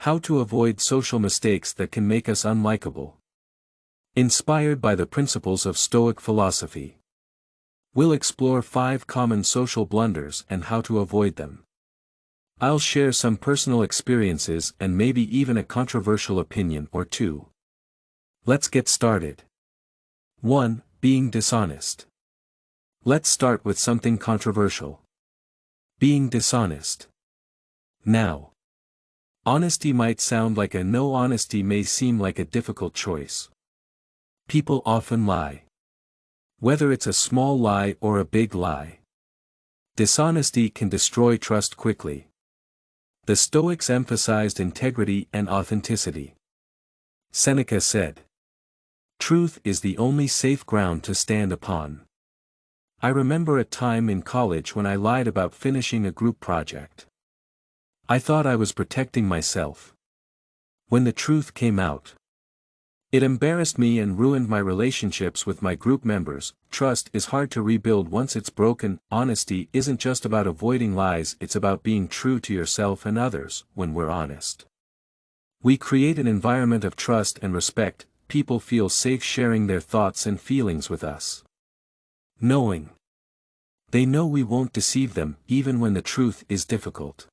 How to avoid social mistakes that can make us unlikable. Inspired by the principles of Stoic philosophy. We'll explore 5 common social blunders and how to avoid them. I'll share some personal experiences and maybe even a controversial opinion or two. Let's get started. 1. Being dishonest. Let's start with something controversial. Being dishonest. Now, honesty might sound like a no. Honesty may seem like a difficult choice. People often lie. Whether it's a small lie or a big lie. Dishonesty can destroy trust quickly. The Stoics emphasized integrity and authenticity. Seneca said, "Truth is the only safe ground to stand upon." I remember a time in college when I lied about finishing a group project. I thought I was protecting myself. When the truth came out, it embarrassed me and ruined my relationships with my group members. Trust is hard to rebuild once it's broken. Honesty isn't just about avoiding lies, it's about being true to yourself and others. When we're honest, we create an environment of trust and respect. People feel safe sharing their thoughts and feelings with us. Knowing they know we won't deceive them, even when the truth is difficult.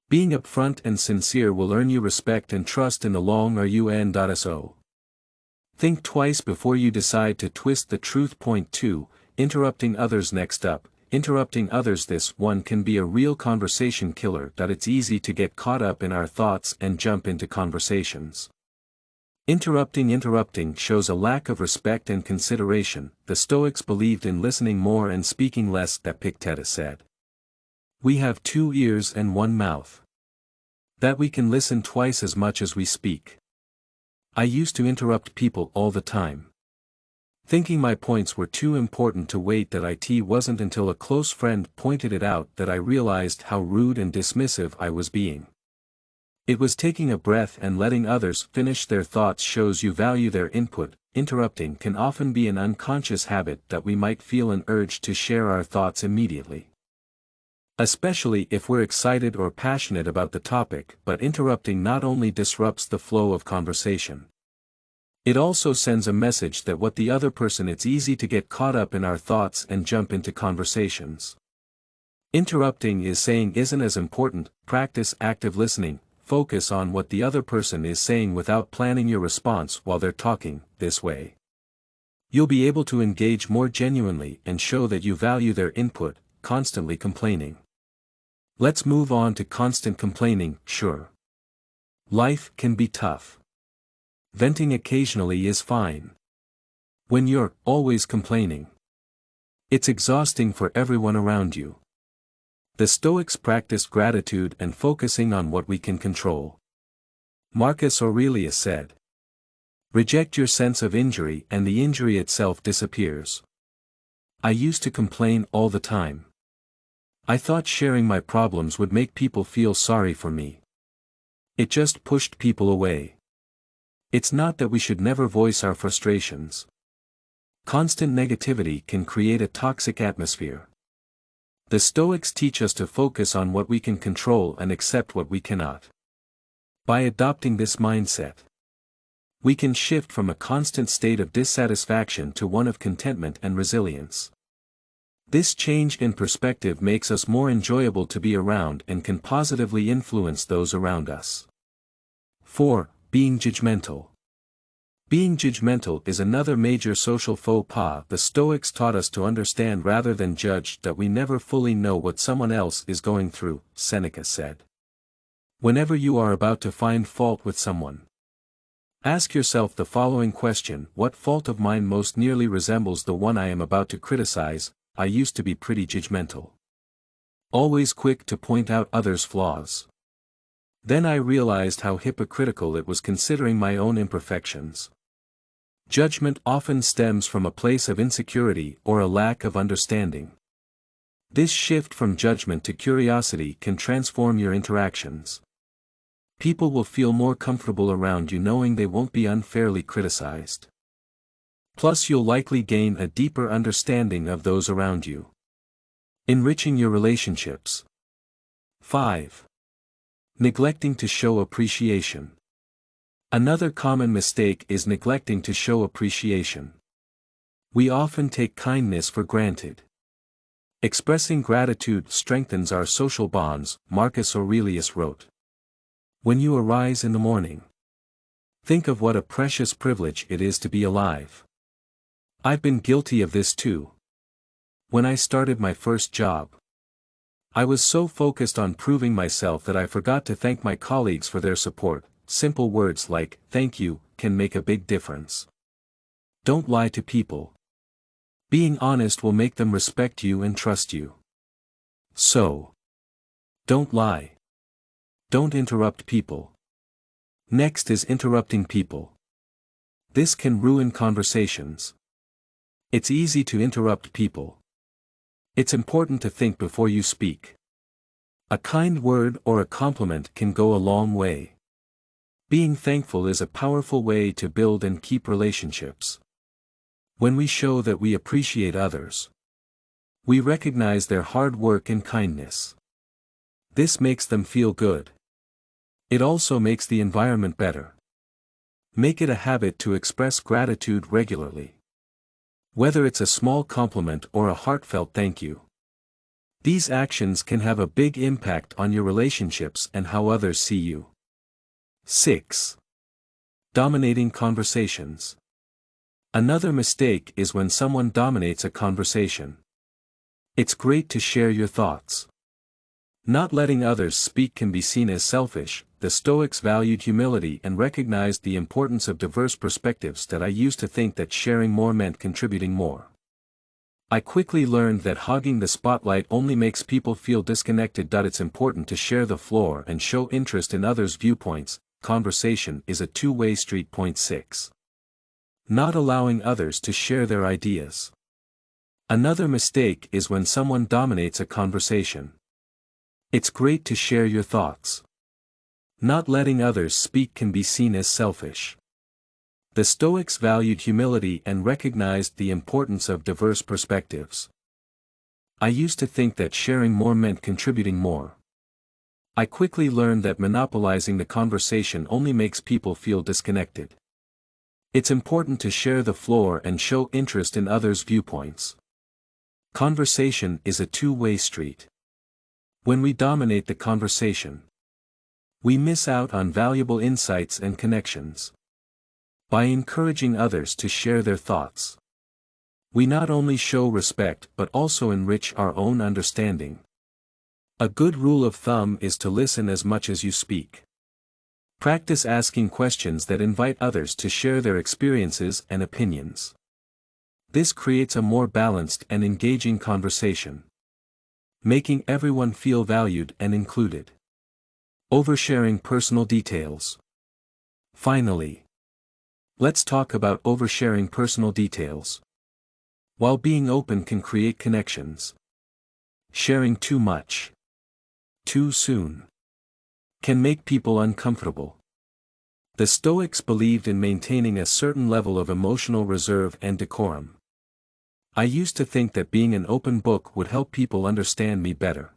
Being upfront and sincere will earn you respect and trust in the long run. So, think twice before you decide to twist the truth. Point 2, interrupting others. Next up, interrupting others. This one can be a real conversation killer. It's easy to get caught up in our thoughts and jump into conversations. Interrupting shows a lack of respect and consideration. The Stoics believed in listening more and speaking less. Epictetus said, "We have 2 ears and 1 mouth. That we can listen twice as much as we speak." I used to interrupt people all the time, thinking my points were too important to wait. It wasn't until a close friend pointed it out that I realized how rude and dismissive I was being. It was taking a breath and letting others finish their thoughts shows you value their input. Interrupting can often be an unconscious habit that we might feel an urge to share our thoughts immediately, especially if we're excited or passionate about the topic. But interrupting not only disrupts the flow of conversation, it also sends a message that what the other person. It's easy to get caught up in our thoughts and jump into conversations. Interrupting is saying isn't as important. Practice active listening. Focus on what the other person is saying without planning your response while they're talking. This way, you'll be able to engage more genuinely and show that you value their input. Constantly complaining. Let's move on to constant complaining. Sure, life can be tough. Venting occasionally is fine. When you're always complaining, it's exhausting for everyone around you. The Stoics practiced gratitude and focusing on what we can control. Marcus Aurelius said, "Reject your sense of injury and the injury itself disappears." I used to complain all the time. I thought sharing my problems would make people feel sorry for me. It just pushed people away. It's not that we should never voice our frustrations. Constant negativity can create a toxic atmosphere. The Stoics teach us to focus on what we can control and accept what we cannot. By adopting this mindset, we can shift from a constant state of dissatisfaction to one of contentment and resilience. This change in perspective makes us more enjoyable to be around and can positively influence those around us. 4. Being judgmental. Being judgmental is another major social faux pas. The Stoics taught us to understand rather than judge. That we never fully know what someone else is going through. Seneca said, "Whenever you are about to find fault with someone, ask yourself the following question: what fault of mine most nearly resembles the one I am about to criticize? I used to be pretty judgmental, always quick to point out others' flaws. Then I realized how hypocritical it was considering my own imperfections." Judgment often stems from a place of insecurity or a lack of understanding. This shift from judgment to curiosity can transform your interactions. People will feel more comfortable around you knowing they won't be unfairly criticized. Plus, you'll likely gain a deeper understanding of those around you, enriching your relationships. 5. Neglecting to show appreciation. Another common mistake is neglecting to show appreciation. We often take kindness for granted. Expressing gratitude strengthens our social bonds, Marcus Aurelius wrote. When you arise in the morning, think of what a precious privilege it is to be alive. I've been guilty of this too. When I started my first job, I was so focused on proving myself that I forgot to thank my colleagues for their support. Simple words like, "thank you," can make a big difference. Don't lie to people. Being honest will make them respect you and trust you. So, don't lie. Don't interrupt people. Next is interrupting people. This can ruin conversations. It's easy to interrupt people. It's important to think before you speak. A kind word or a compliment can go a long way. Being thankful is a powerful way to build and keep relationships. When we show that we appreciate others, we recognize their hard work and kindness. This makes them feel good. It also makes the environment better. Make it a habit to express gratitude regularly. Whether it's a small compliment or a heartfelt thank you. These actions can have a big impact on your relationships and how others see you. 6. Dominating conversations. Another mistake is when someone dominates a conversation. It's great to share your thoughts. Not letting others speak can be seen as selfish. The Stoics valued humility and recognized the importance of diverse perspectives. That I used to think that sharing more meant contributing more. I quickly learned that hogging the spotlight only makes people feel disconnected. It's important to share the floor and show interest in others' viewpoints. Conversation is a two-way street. Point 6. Not allowing others to share their ideas. Another mistake is when someone dominates a conversation. It's great to share your thoughts. Not letting others speak can be seen as selfish. The Stoics valued humility and recognized the importance of diverse perspectives. I used to think that sharing more meant contributing more. I quickly learned that monopolizing the conversation only makes people feel disconnected. It's important to share the floor and show interest in others' viewpoints. Conversation is a two-way street. When we dominate the conversation, we miss out on valuable insights and connections. By encouraging others to share their thoughts, we not only show respect but also enrich our own understanding. A good rule of thumb is to listen as much as you speak. Practice asking questions that invite others to share their experiences and opinions. This creates a more balanced and engaging conversation, making everyone feel valued and included. Oversharing personal details. Finally, let's talk about oversharing personal details. While being open can create connections, sharing too much, too soon, can make people uncomfortable. The Stoics believed in maintaining a certain level of emotional reserve and decorum. I used to think that being an open book would help people understand me better.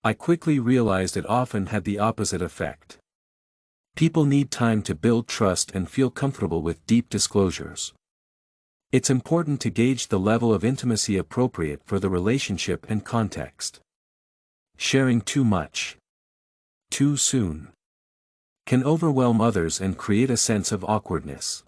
I quickly realized it often had the opposite effect. People need time to build trust and feel comfortable with deep disclosures. It's important to gauge the level of intimacy appropriate for the relationship and context. Sharing too much, too soon, can overwhelm others and create a sense of awkwardness.